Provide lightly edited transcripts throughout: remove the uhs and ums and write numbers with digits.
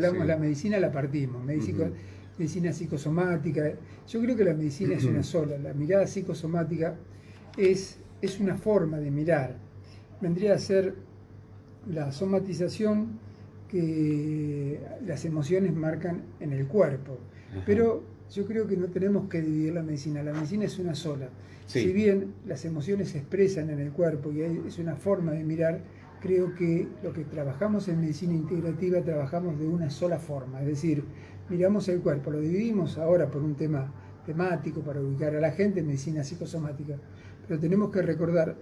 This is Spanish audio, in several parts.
hablamos, Sí. la medicina la partimos, medicina psicosomática. Yo creo que la medicina es una sola, la mirada psicosomática es una forma de mirar. Vendría a ser la somatización que las emociones marcan en el cuerpo. Ajá. Pero yo creo que no tenemos que dividir la medicina es una sola. Sí. Si bien las emociones se expresan en el cuerpo y es una forma de mirar, creo que lo que trabajamos en medicina integrativa trabajamos de una sola forma, es decir, miramos el cuerpo, lo dividimos ahora por un tema temático para ubicar a la gente en medicina psicosomática, pero tenemos que recordar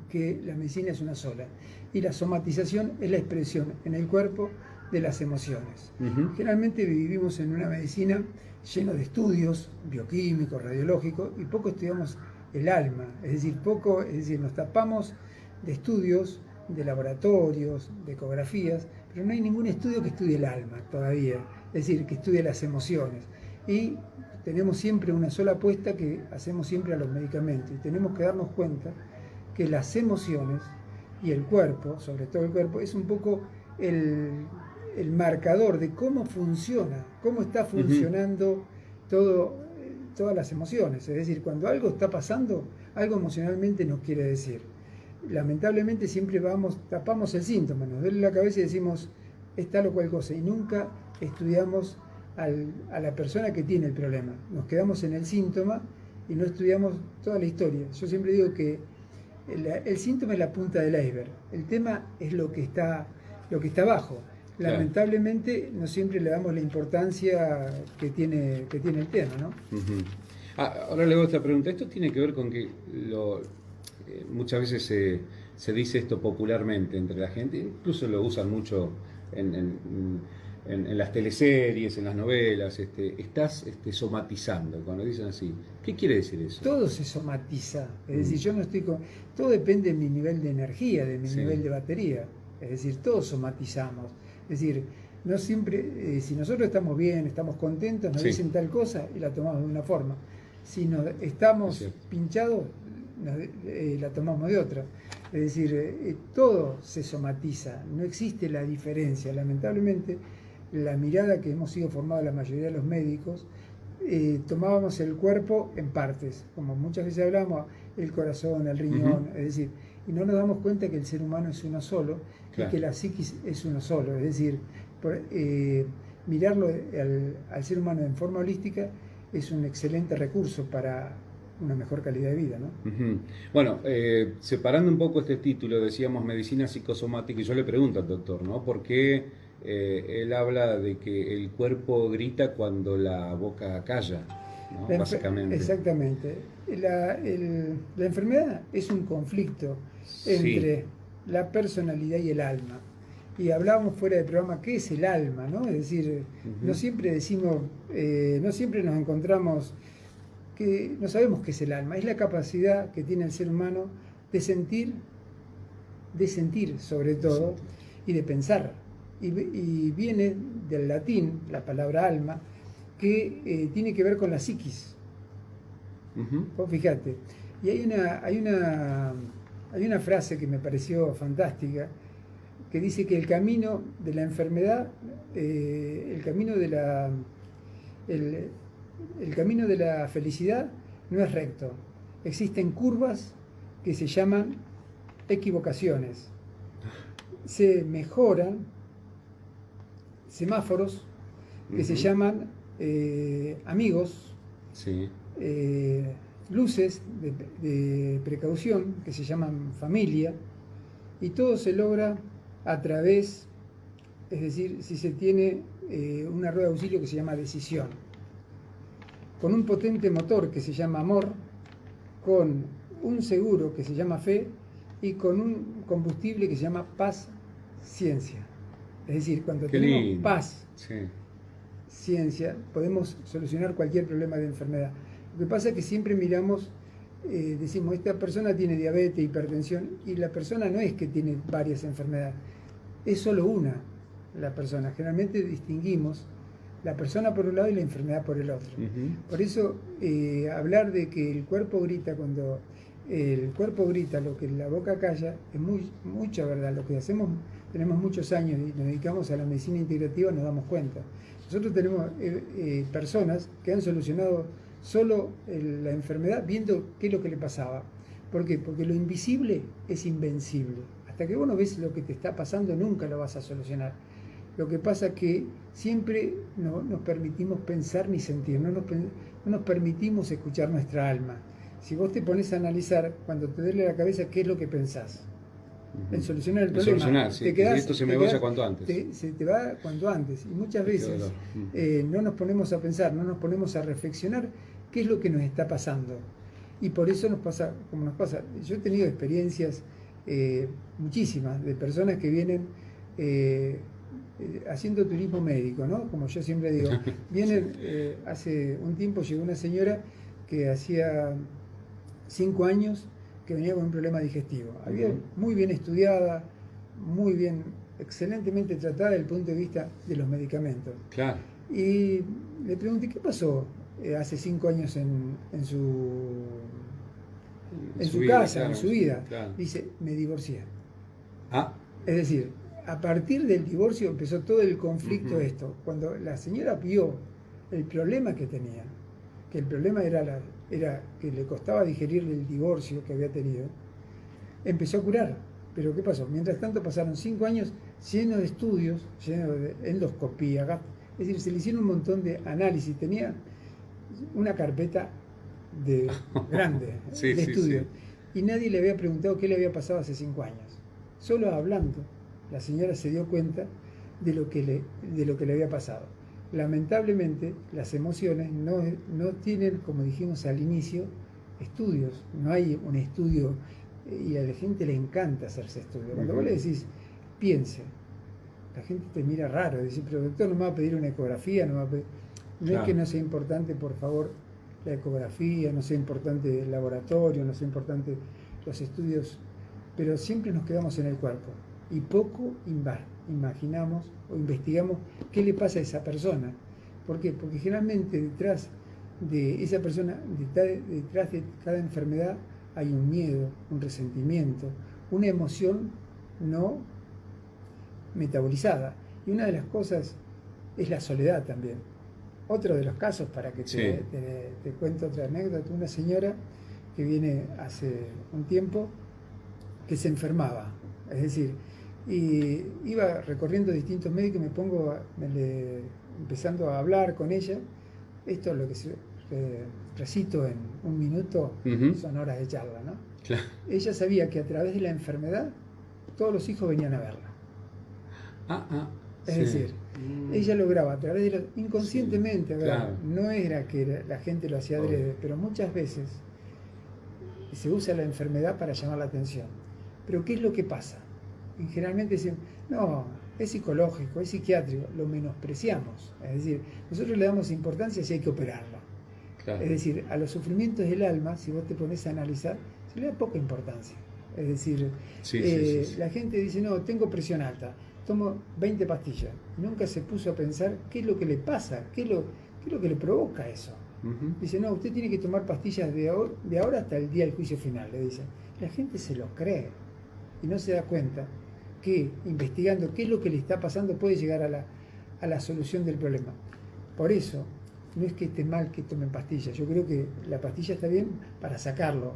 que la medicina es una sola y la somatización es la expresión en el cuerpo de las emociones. Generalmente vivimos en una medicina llena de estudios bioquímicos, radiológicos, y poco estudiamos el alma, es decir, nos tapamos de estudios, de laboratorios, de ecografías, pero no hay ningún estudio que estudie el alma todavía, es decir, que estudie las emociones. Y tenemos siempre una sola apuesta que hacemos siempre a los medicamentos, y tenemos que darnos cuenta que las emociones y el cuerpo, sobre todo el cuerpo, es un poco el marcador de cómo funciona, cómo está funcionando todas las emociones. Es decir, cuando algo está pasando, algo emocionalmente nos quiere decir. Lamentablemente siempre tapamos el síntoma, nos duele la cabeza y decimos es tal o cual cosa, y nunca estudiamos a la persona que tiene el problema. Nos quedamos en el síntoma y no estudiamos toda la historia. Yo siempre digo que el síntoma es la punta del iceberg, el tema es lo que está abajo. Claro. Lamentablemente no siempre le damos la importancia que tiene el tema, ¿no? Ahora le hago esta pregunta. Esto tiene que ver con que muchas veces se dice esto popularmente entre la gente, incluso lo usan mucho en las teleseries, en las novelas, estás somatizando, cuando dicen así. ¿Qué quiere decir eso? Todo se somatiza, es decir, yo no estoy todo depende de mi nivel de energía, de mi nivel de batería, es decir, todos somatizamos, es decir, no siempre, si nosotros estamos bien, estamos contentos, nos dicen tal cosa y la tomamos de una forma, si estamos pinchados, la tomamos de otra. Es decir, todo se somatiza, no existe la diferencia. Lamentablemente, la mirada que hemos sido formados la mayoría de los médicos, tomábamos el cuerpo en partes, como muchas veces hablamos, el corazón, el riñón, es decir, y no nos damos cuenta que el ser humano es uno solo, y que la psiquis es uno solo. Es decir, mirarlo al ser humano en forma holística es un excelente recurso para una mejor calidad de vida, ¿no? Bueno, separando un poco este título, decíamos medicina psicosomática, y yo le pregunto al doctor, ¿no? ¿Por qué él habla de que el cuerpo grita cuando la boca calla, ¿no? Básicamente. Exactamente. La enfermedad es un conflicto entre la personalidad y el alma. Y hablábamos fuera del programa, ¿qué es el alma, no? Es decir, no siempre decimos, no siempre nos encontramos que no sabemos qué es el alma. Es la capacidad que tiene el ser humano de sentir sobre todo, y de pensar. Y viene del latín, la palabra alma, que tiene que ver con la psiquis. Vos fíjate. Y hay una frase que me pareció fantástica, que dice que el camino de la enfermedad, el camino de la felicidad no es recto. Existen curvas que se llaman equivocaciones. Se mejoran semáforos que se llaman amigos, luces de precaución que se llaman familia, y todo se logra a través, es decir, si se tiene una rueda de auxilio que se llama decisión, con un potente motor que se llama amor, con un seguro que se llama fe y con un combustible que se llama paz-ciencia. Es decir, cuando tenemos paz, ciencia, podemos solucionar cualquier problema de enfermedad. Lo que pasa es que siempre miramos, decimos, esta persona tiene diabetes, hipertensión, y la persona no es que tiene varias enfermedades, es solo una la persona. Generalmente distinguimos la persona por un lado y la enfermedad por el otro. Por eso hablar de que el cuerpo grita cuando el cuerpo grita lo que la boca calla, es mucha verdad. Lo que hacemos, tenemos muchos años y nos dedicamos a la medicina integrativa, nos damos cuenta. Nosotros tenemos personas que han solucionado solo la enfermedad viendo qué es lo que le pasaba. ¿Por qué? Porque lo invisible es invencible. Hasta que vos no ves lo que te está pasando, nunca lo vas a solucionar. Lo que pasa es que siempre no nos permitimos pensar ni sentir, no nos permitimos escuchar nuestra alma. Si vos te pones a analizar, cuando te duele la cabeza, ¿qué es lo que pensás? En solucionar el problema. Solucionar, sí. Esto se me vaya cuanto antes. Se te va cuanto antes. Y muchas veces no nos ponemos a pensar, no nos ponemos a reflexionar qué es lo que nos está pasando. Y por eso nos pasa como nos pasa. Yo he tenido experiencias muchísimas de personas que vienen haciendo turismo médico, ¿no? Como yo siempre digo. Vienen, hace un tiempo llegó una señora que hacía 5 años que venía con un problema digestivo. Había muy bien estudiada, muy bien, excelentemente tratada desde el punto de vista de los medicamentos. Claro. Y le pregunté, ¿qué pasó hace 5 años en su casa, claro, en su vida? Claro. Dice, me divorcié. Es decir, a partir del divorcio empezó todo el conflicto esto. Cuando la señora vio el problema que tenía, que el problema era que le costaba digerir el divorcio que había tenido, empezó a curar. Pero ¿qué pasó? Mientras tanto pasaron 5 años llenos de estudios, llenos de endoscopía, es decir, se le hicieron un montón de análisis, tenía una carpeta grande de estudios, y nadie le había preguntado qué le había pasado hace 5 años. Solo hablando, la señora se dio cuenta de lo que le había pasado. Lamentablemente, las emociones no tienen, como dijimos al inicio, estudios. No hay un estudio, y a la gente le encanta hacerse estudios. Cuando vos le decís, piense, la gente te mira raro, dice, pero doctor, no me va a pedir una ecografía, no es que no sea importante, por favor, la ecografía, no sea importante el laboratorio, no sea importante los estudios, pero siempre nos quedamos en el cuerpo y poco imaginamos o investigamos qué le pasa a esa persona. ¿Por qué? Porque generalmente detrás de esa persona, detrás de cada enfermedad, hay un miedo, un resentimiento, una emoción no metabolizada. Y una de las cosas es la soledad también. Otro de los casos, para que te cuento otra anécdota, una señora que viene hace un tiempo que se enfermaba, es decir, y iba recorriendo distintos médicos, empezando a hablar con ella. Esto es lo que recito en 1 minuto, son horas de charla, ¿no? Claro. Ella sabía que a través de la enfermedad todos los hijos venían a verla. Es decir, ella lograba a través de inconscientemente, no era que la gente lo hacía adrede, pero muchas veces se usa la enfermedad para llamar la atención. Pero ¿qué es lo que pasa? Y generalmente dicen, no, es psicológico, es psiquiátrico, lo menospreciamos. Es decir, nosotros le damos importancia si hay que operarla. Claro. Es decir, a los sufrimientos del alma, si vos te pones a analizar, se le da poca importancia. Es decir, la gente dice, no, tengo presión alta, tomo 20 pastillas. Nunca se puso a pensar qué es lo que le pasa, qué es lo que le provoca eso. Dice, no, usted tiene que tomar pastillas de ahora hasta el día del juicio final, le dicen. La gente se lo cree y no se da cuenta que investigando qué es lo que le está pasando puede llegar a la solución del problema. Por eso, no es que esté mal que tomen pastillas. Yo creo que la pastilla está bien para sacarlo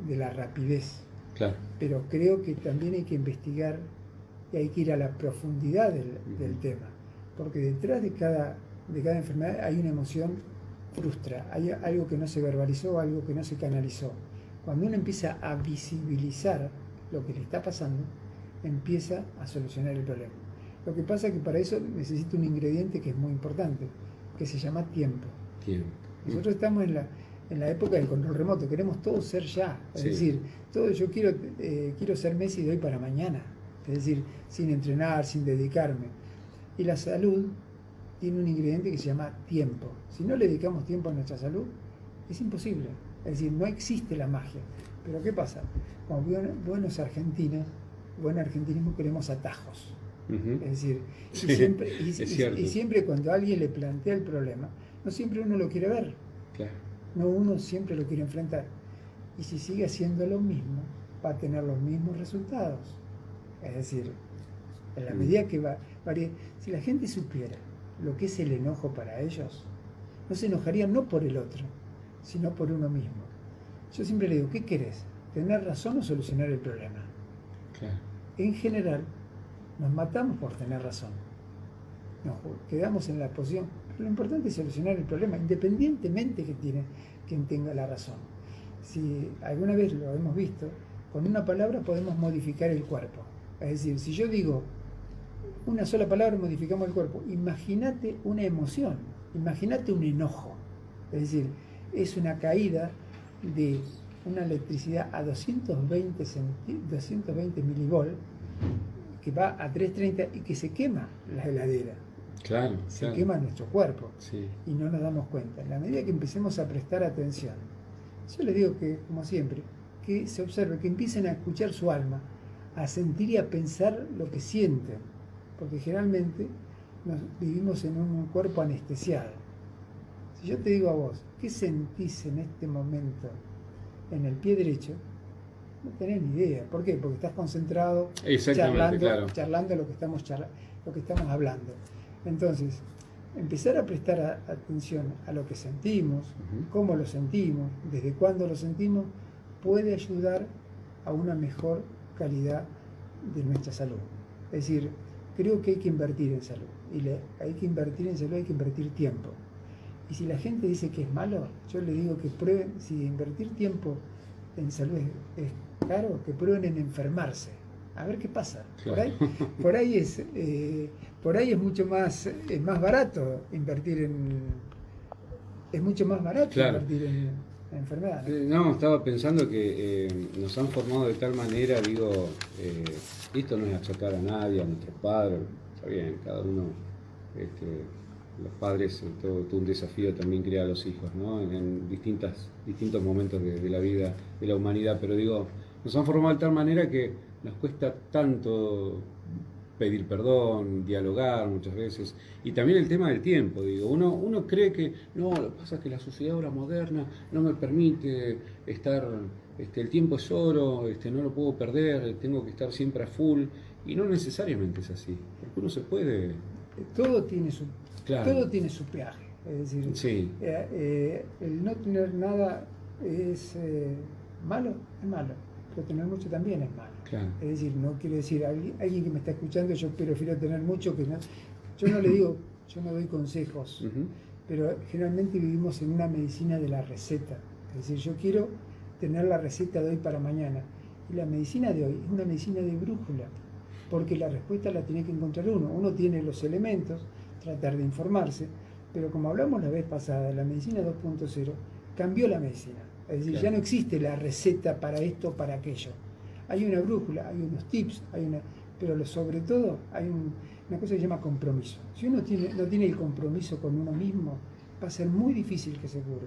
de la rapidez. Claro. Pero creo que también hay que investigar y hay que ir a la profundidad del tema. Porque detrás de cada enfermedad hay una emoción frustra, hay algo que no se verbalizó, algo que no se canalizó. Cuando uno empieza a visibilizar lo que le está pasando, empieza a solucionar el problema. Lo que pasa es que para eso necesita un ingrediente que es muy importante, que se llama tiempo. Nosotros estamos en la época del control remoto, queremos todo ser ya, es decir, yo quiero ser Messi de hoy para mañana, es decir, sin entrenar, sin dedicarme. Y la salud tiene un ingrediente que se llama tiempo. Si no le dedicamos tiempo a nuestra salud, es imposible. Es decir, no existe la magia. Pero ¿qué pasa? Como buenos argentinos, buen argentinismo, queremos atajos. Es decir, y siempre cuando alguien le plantea el problema, no siempre uno lo quiere ver. Claro. No uno siempre lo quiere enfrentar. y si sigue haciendo lo mismo, va a tener los mismos resultados. Es decir, en la medida que varíe, si la gente supiera lo que es el enojo para ellos, no se enojarían no por el otro, sino por uno mismo. Yo siempre le digo, ¿qué querés? ¿Tener razón o solucionar el problema? Claro. En general, nos matamos por tener razón. Nos quedamos en la posición. Pero lo importante es solucionar el problema, independientemente que tiene quien tenga la razón. Si alguna vez lo hemos visto, con una palabra podemos modificar el cuerpo. Es decir, si yo digo una sola palabra, modificamos el cuerpo. Imagínate una emoción, imagínate un enojo. Es decir, es una caída de una electricidad a 220 milivolt que va a 330 y que se quema la heladera. Claro, se quema nuestro cuerpo, sí. Y no nos damos cuenta. En la medida que empecemos a prestar atención, yo les digo que, como siempre, que se observe, que empiecen a escuchar su alma, a sentir y a pensar lo que sienten, porque generalmente vivimos en un cuerpo anestesiado. Si yo te digo a vos, ¿qué sentís en este momento en el pie derecho? No tenés ni idea. ¿Por qué? Porque estás concentrado charlando lo que estamos hablando. Entonces, empezar a prestar atención a lo que sentimos, cómo lo sentimos, desde cuándo lo sentimos, puede ayudar a una mejor calidad de nuestra salud. Es decir, creo que hay que invertir en salud. Y hay que invertir en salud, hay que invertir tiempo. Y si la gente dice que es malo, yo le digo que prueben, si invertir tiempo en salud es caro, que prueben en enfermarse. A ver qué pasa. Claro. Por ahí es mucho más, es más barato invertir en. Es mucho más barato invertir en enfermedad. No, estaba pensando que nos han formado de tal manera, esto no es achacar a nadie, a nuestros padres, está bien, cada uno, los padres, todo un desafío también criar a los hijos, ¿no? En distintos momentos de la vida de la humanidad, pero nos han formado de tal manera que nos cuesta tanto pedir perdón, dialogar muchas veces, y también el tema del tiempo, uno cree que no, lo que pasa es que la sociedad ahora moderna no me permite estar, el tiempo es oro, no lo puedo perder, tengo que estar siempre a full, y no necesariamente es así, porque uno se puede... Todo tiene su peaje, es decir, sí. El no tener nada es malo, pero tener mucho también es malo. Claro. Es decir, no quiere decir alguien que me está escuchando, yo prefiero tener mucho que no. Yo no le digo, yo no doy consejos, pero generalmente vivimos en una medicina de la receta. Es decir, yo quiero tener la receta de hoy para mañana. Y la medicina de hoy es una medicina de brújula, porque la respuesta la tiene que encontrar uno. Uno tiene los elementos, tratar de informarse, pero como hablamos la vez pasada, la medicina 2.0 cambió la medicina. Es decir, claro, ya no existe la receta para esto o para aquello. Hay una brújula, hay unos tips, pero sobre todo hay una cosa que se llama compromiso. Si uno no tiene el compromiso con uno mismo, va a ser muy difícil que se cure.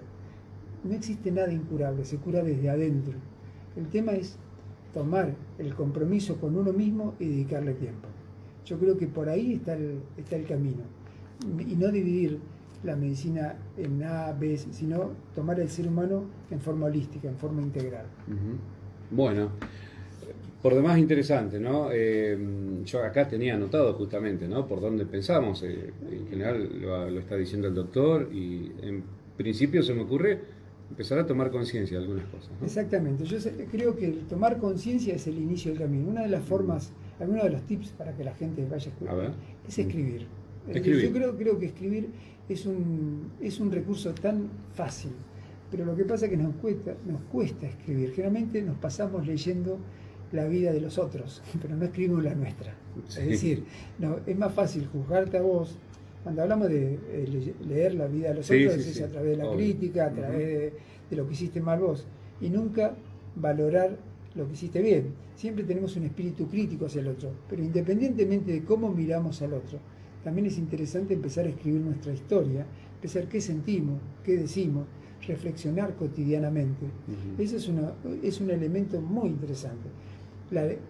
No existe nada incurable, se cura desde adentro. El tema es tomar el compromiso con uno mismo y dedicarle tiempo. Yo creo que por ahí está el camino. Y no dividir la medicina en A, B, sino tomar el ser humano en forma holística, en forma integral. Bueno, por demás interesante, ¿no? Yo acá tenía anotado justamente, ¿no? Por dónde pensamos. En general lo está diciendo el doctor y en principio se me ocurre empezar a tomar conciencia de algunas cosas, ¿no? Exactamente. Yo creo que el tomar conciencia es el inicio del camino. Una de las formas, algunos de los tips para que la gente vaya a escuchar es escribir. Yo creo que escribir es un recurso tan fácil, pero lo que pasa es que nos cuesta escribir. Generalmente nos pasamos leyendo la vida de los otros, pero no escribimos la nuestra. Sí. Es decir, es más fácil juzgarte a vos. Cuando hablamos de leer la vida de los otros, es a través de la crítica, a través de lo que hiciste mal vos, y nunca valorar lo que hiciste bien. Siempre tenemos un espíritu crítico hacia el otro, pero independientemente de cómo miramos al otro, también es interesante empezar a escribir nuestra historia, empezar qué sentimos, qué decimos, reflexionar cotidianamente. Eso es un elemento muy interesante.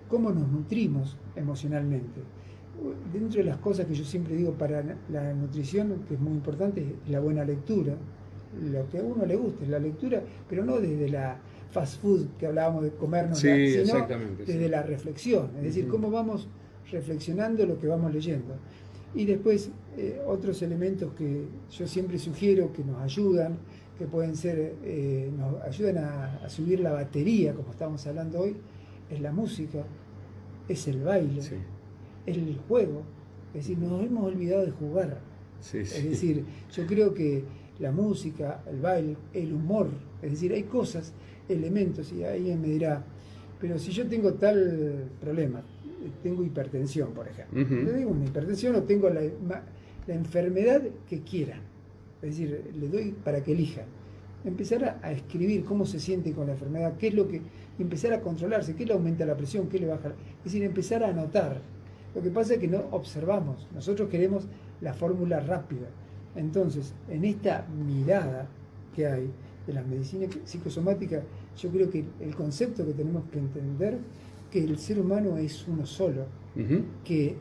Cómo nos nutrimos emocionalmente. Dentro de las cosas que yo siempre digo para la nutrición, que es muy importante, es la buena lectura. Lo que a uno le guste, la lectura, pero no desde la fast food que hablábamos de comernos, Sí, sino exactamente, desde sí. la reflexión, es decir, cómo vamos reflexionando lo que vamos leyendo. Y después otros elementos que yo siempre sugiero que nos ayudan, que pueden ser, nos ayudan a subir la batería, como estamos hablando hoy, es la música, es el baile, Sí. es el juego. Es decir, nos hemos olvidado de jugar. Sí, sí. Es decir, yo creo que la música, el baile, el humor, es decir, hay cosas, elementos, y alguien me dirá, pero si yo tengo tal problema, tengo hipertensión, por ejemplo, le digo una hipertensión o tengo la enfermedad que quieran, es decir, le doy para que elijan. Empezar a escribir cómo se siente con la enfermedad, qué es lo que, empezar a controlarse, qué le aumenta la presión, qué le baja, es decir, empezar a anotar. Lo que pasa es que no observamos, nosotros queremos la fórmula rápida. Entonces, en esta mirada que hay de la medicina psicosomática, yo creo que el concepto que tenemos que entender, que el ser humano es uno solo, que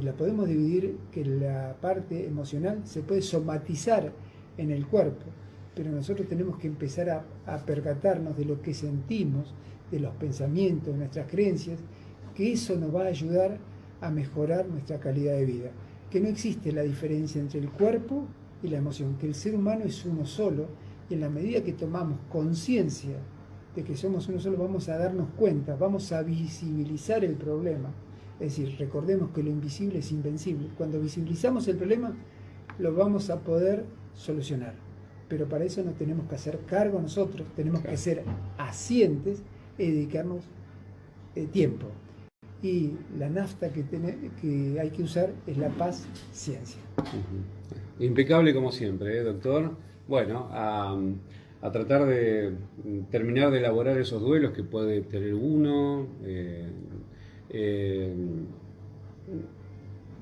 la podemos dividir, que la parte emocional se puede somatizar en el cuerpo, pero nosotros tenemos que empezar a percatarnos de lo que sentimos, de los pensamientos, de nuestras creencias, que eso nos va a ayudar a mejorar nuestra calidad de vida, que no existe la diferencia entre el cuerpo y la emoción, que el ser humano es uno solo, y en la medida que tomamos conciencia de que somos uno solo, vamos a darnos cuenta, vamos a visibilizar el problema. Es decir, recordemos que lo invisible es invencible. Cuando visibilizamos el problema, lo vamos a poder solucionar. Pero para eso nos tenemos que hacer cargo nosotros, tenemos que ser asientes y dedicarnos tiempo. Y la nafta que hay que usar es la paz, ciencia. Impecable como siempre, doctor. Bueno, a tratar de terminar de elaborar esos duelos que puede tener uno.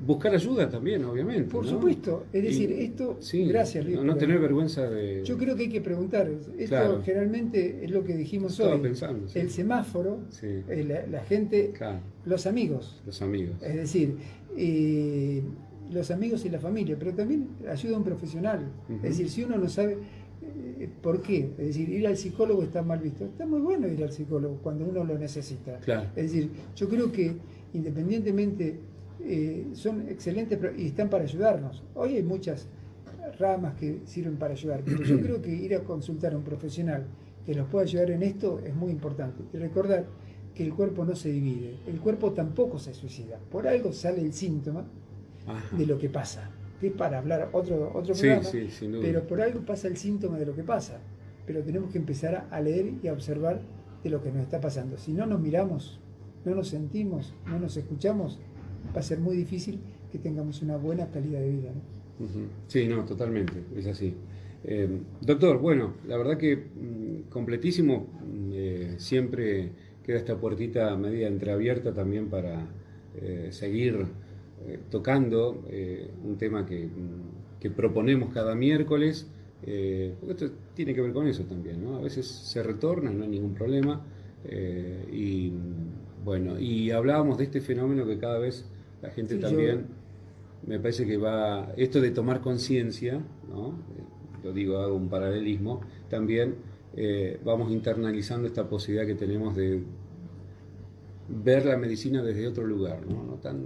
Buscar ayuda también, obviamente. Por ¿no? supuesto, es decir, esto, sí, gracias Luis. No tener vergüenza de... Yo creo que hay que preguntar, esto claro. Generalmente es lo que dijimos Estaba hoy, pensando, sí. El semáforo, sí. La gente, claro. Los amigos. Los amigos. Es decir, los amigos y la familia, pero también ayuda a un profesional. Es decir, si uno no sabe por qué, es decir, ir al psicólogo está mal visto. Está muy bueno ir al psicólogo cuando uno lo necesita. Claro. Es decir, yo creo que independientemente son excelentes y están para ayudarnos. Hoy hay muchas ramas que sirven para ayudar, pero yo creo que ir a consultar a un profesional que los pueda ayudar en esto es muy importante. Y recordar que el cuerpo no se divide, el cuerpo tampoco se suicida. Por algo sale el síntoma de lo que pasa, que es para hablar otro programa, sí, sin duda. Pero por algo pasa el síntoma de lo que pasa. Pero tenemos que empezar a leer y a observar de lo que nos está pasando. Si no nos miramos, no nos sentimos, no nos escuchamos, va a ser muy difícil que tengamos una buena calidad de vida, ¿no? Sí, no, totalmente, es así. Doctor, bueno, la verdad que completísimo, siempre queda esta puertita media entreabierta también para seguir tocando un tema que proponemos cada miércoles, porque esto tiene que ver con eso también, ¿no? A veces se retorna, no hay ningún problema, y bueno, y hablábamos de este fenómeno que cada vez la gente también... Me parece que va, esto de tomar conciencia, ¿no? Lo digo, hago un paralelismo, también vamos internalizando esta posibilidad que tenemos de ver la medicina desde otro lugar, ¿no? No tan,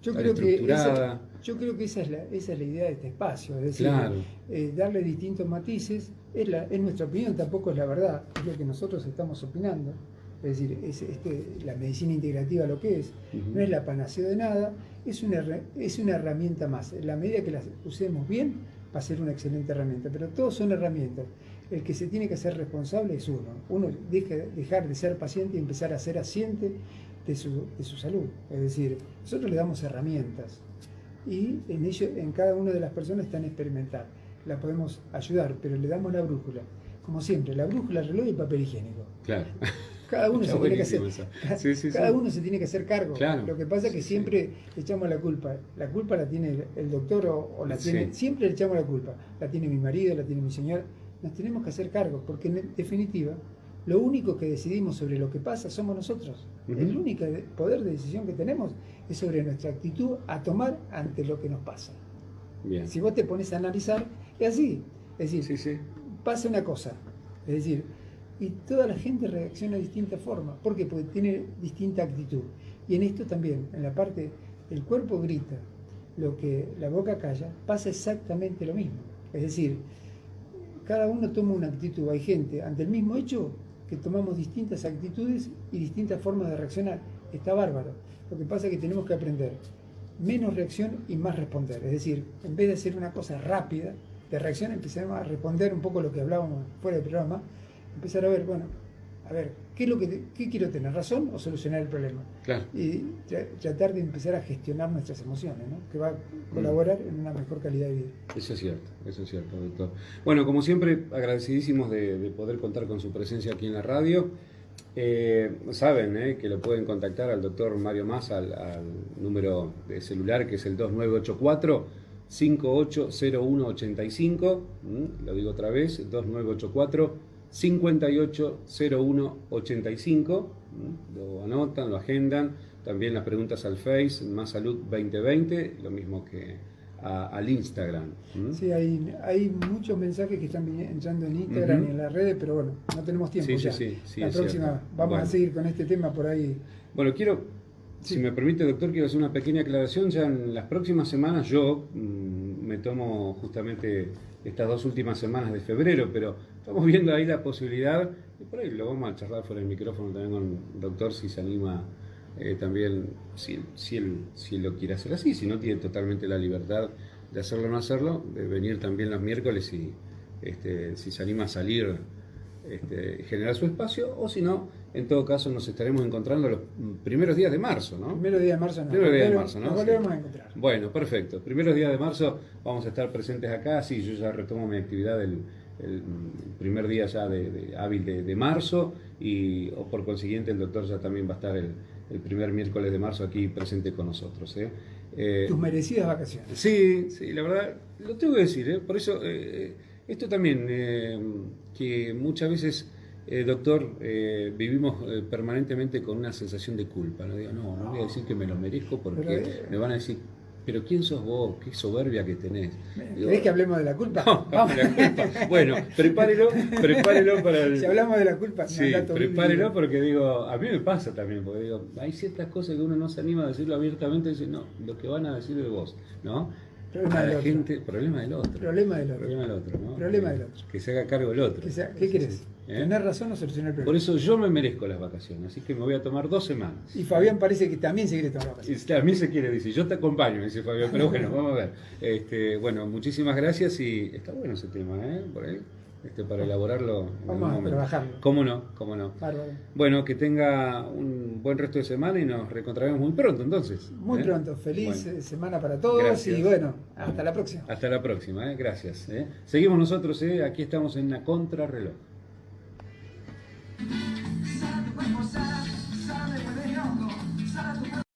yo tan creo estructurada. Yo creo que esa es la idea de este espacio, es decir, claro. Darle distintos matices, es nuestra opinión, tampoco es la verdad, es lo que nosotros estamos opinando. Es decir, la medicina integrativa lo que es, no es la panacea de nada, es una herramienta más. En la medida que la usemos bien, va a ser una excelente herramienta, pero todos son herramientas. El que se tiene que hacer responsable es uno. Uno dejar de ser paciente y empezar a ser asiente de su salud. Es decir, nosotros le damos herramientas y en cada una de las personas están experimentar. La podemos ayudar, pero le damos la brújula. Como siempre, la brújula, el reloj y el papel higiénico. Claro. Cada uno, uno se tiene que hacer cargo. Claro. Lo que pasa es que siempre le echamos la culpa. La culpa la tiene el doctor o la tiene. Siempre le echamos la culpa. La tiene mi marido, la tiene mi señora. Nos tenemos que hacer cargo, porque en definitiva, lo único que decidimos sobre lo que pasa somos nosotros. El único poder de decisión que tenemos es sobre nuestra actitud a tomar ante lo que nos pasa. Bien. Si vos te pones a analizar, es así. Es decir, pasa una cosa. Es decir, y toda la gente reacciona de distinta forma. ¿Por qué? Porque tiene distinta actitud. Y en esto también, en la parte, el cuerpo grita, lo que la boca calla, pasa exactamente lo mismo. Es decir, cada uno toma una actitud. Hay gente ante el mismo hecho que tomamos distintas actitudes y distintas formas de reaccionar. Está bárbaro. Lo que pasa es que tenemos que aprender menos reacción y más responder. Es decir, en vez de hacer una cosa rápida de reacción, empezamos a responder un poco lo que hablábamos fuera del programa, empezar a ver, bueno, a ver, ¿qué quiero tener? ¿Razón o solucionar el problema? Claro. Y tratar de empezar a gestionar nuestras emociones, ¿no? Que va a colaborar en una mejor calidad de vida. Eso es cierto, doctor. Bueno, como siempre, agradecidísimos de poder contar con su presencia aquí en la radio. Saben que lo pueden contactar al doctor Mario Mas al número de celular que es el 2984-580185. Lo digo otra vez, 2984-580185. Lo anotan, lo agendan. También las preguntas al Face, Más Salud 2020, lo mismo que al Instagram. Sí, hay muchos mensajes que están entrando en Instagram y en las redes, pero bueno, no tenemos tiempo ya. Sí, la próxima cierto. Vamos a seguir con este tema por ahí. Bueno, si me permite, doctor, quiero hacer una pequeña aclaración. Ya en las próximas semanas yo me tomo justamente estas 2 últimas semanas de febrero, pero estamos viendo ahí la posibilidad, y por ahí lo vamos a charlar fuera del micrófono también con el doctor, si se anima también, si él lo quiere hacer así, si no, tiene totalmente la libertad de hacerlo o no hacerlo, de venir también los miércoles y si se anima a salir, generar su espacio, o si no, en todo caso nos estaremos encontrando los primeros días de marzo, ¿no? Primeros días de marzo no. Primeros días de marzo, ¿no? Nos volvemos a encontrar. Bueno, perfecto. Primeros días de marzo vamos a estar presentes acá. Sí, yo ya retomo mi actividad el primer día ya hábil de marzo o por consiguiente el doctor ya también va a estar el primer miércoles de marzo aquí presente con nosotros. Tus merecidas vacaciones. Sí, la verdad, lo tengo que decir. Por eso, esto también, que muchas veces, doctor, vivimos permanentemente con una sensación de culpa. No digo, no voy a decir que me lo merezco porque me van a decir, pero ¿quién sos vos? ¿Qué soberbia que tenés? ¿Querés que hablemos de la culpa? No, vamos. De la culpa. Bueno, prepárelo para el... Si hablamos de la culpa, sí, prepárelo porque digo, a mí me pasa también, porque digo, hay ciertas cosas que uno no se anima a decirlo abiertamente, dice, no, lo que van a decir de vos, ¿no? Problema del otro. Problema del otro. Problema del otro. ¿no? Problema del otro. Que se haga cargo el otro. ¿Qué querés? ¿Tener razón o solucionar el problema? Por eso yo me merezco las vacaciones, así que me voy a tomar 2 semanas. Y Fabián parece que también se quiere tomar vacaciones. También se quiere decir, yo te acompaño, dice Fabián, pero bueno, vamos a ver. Bueno, muchísimas gracias y está bueno ese tema, por ahí. Para elaborarlo. Vamos a trabajarlo. ¿Cómo no? Bárbaro. Bueno, que tenga un buen resto de semana y nos reencontraremos muy pronto entonces. Muy pronto. Feliz semana para todos. Gracias. Y bueno, hasta la próxima. Hasta la próxima, gracias. Seguimos nosotros, aquí estamos en la Contrarreloj.